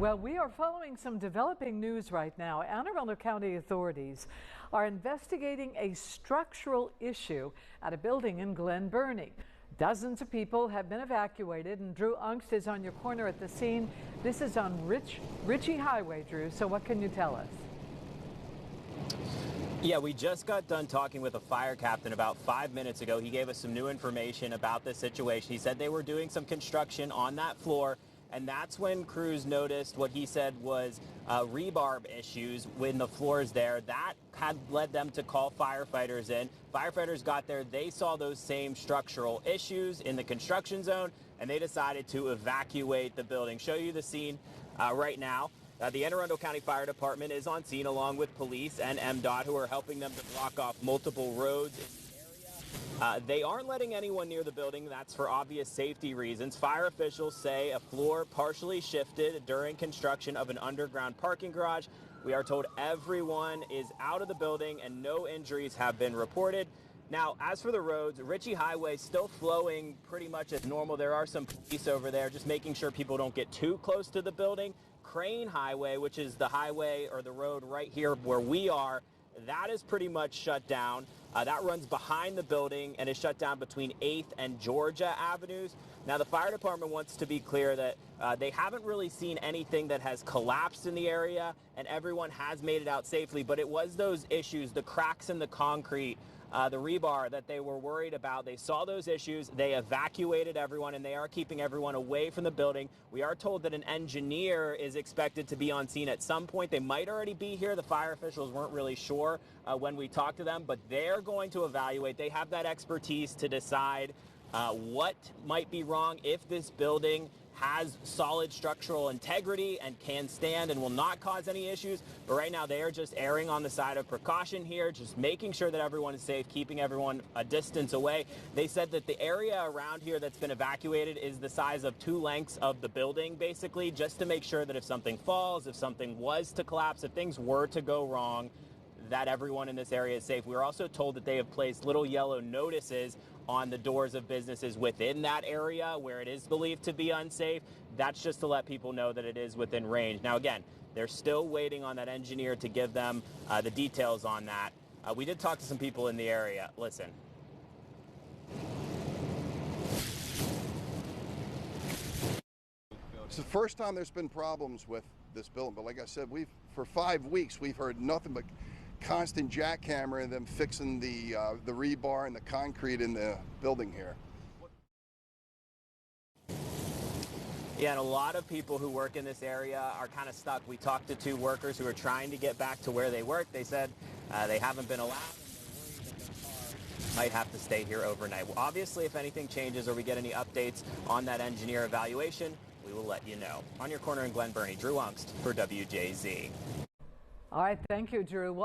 Well, we are following some developing news right now. Anne Arundel County authorities are investigating a structural issue at a building in Glen Burnie. Dozens of people have been evacuated, and Drew Aunkst is on your corner at the scene. This is on Ritchie Highway, Drew. So what can you tell us? Yeah, we just got done talking with a fire captain about 5 minutes ago. He gave us some new information about this situation. He said they were doing some construction on that floor, and that's when crews noticed what he said was rebarb issues when the floors there. That had led them to call firefighters in. Firefighters got there. They saw those same structural issues in the construction zone, and they decided to evacuate the building. Show you the scene right now. The Anne Arundel County Fire Department is on scene along with police and MDOT, who are helping them to block off multiple roads in the area. They aren't letting anyone near the building. That's for obvious safety reasons. Fire officials say a floor partially shifted during construction of an underground parking garage. We are told everyone is out of the building and no injuries have been reported. Now, as for the roads, Ritchie Highway still flowing pretty much as normal. There are some police over there just making sure people don't get too close to the building. Crane Highway, which is the highway or the road right here where we are, that is pretty much shut down. That runs behind the building and is shut down between 8th and Georgia Avenues. Now, the fire department wants to be clear that they haven't really seen anything that has collapsed in the area, and everyone has made it out safely. But it was those issues, the cracks in the concrete, the rebar that they were worried about. They saw those issues. They evacuated everyone, and they are keeping everyone away from the building. We are told that an engineer is expected to be on scene at some point. They might already be here. The fire officials weren't really sure when we talked to them, but they're going to evaluate. They have that expertise to decide what might be wrong, if this building has solid structural integrity and can stand and will not cause any issues. But right now they are just erring on the side of precaution here, just making sure that everyone is safe, keeping everyone a distance away. They said that the area around here that's been evacuated is the size of 2 lengths of the building, basically, just to make sure that if something falls, if something was to collapse, if things were to go wrong, that everyone in this area is safe. We were also told that they have placed little yellow notices on the doors of businesses within that area where it is believed to be unsafe. That's just to let people know that it is within range. Now, again, they're still waiting on that engineer to give them the details on that. We did talk to some people in the area. Listen. It's the first time there's been problems with this building, but like I said, for 5 weeks we've heard nothing but constant jackhammer and them fixing the rebar and the concrete in the building here. Yeah, and a lot of people who work in this area are kind of stuck. We talked to 2 workers who are trying to get back to where they work. They said they haven't been allowed, and they're worried that their car might have to stay here overnight. Well, obviously, if anything changes or we get any updates on that engineer evaluation, we will let you know. On your corner in Glen Burnie, Drew Aunkst for WJZ. All right, thank you, Drew. Well,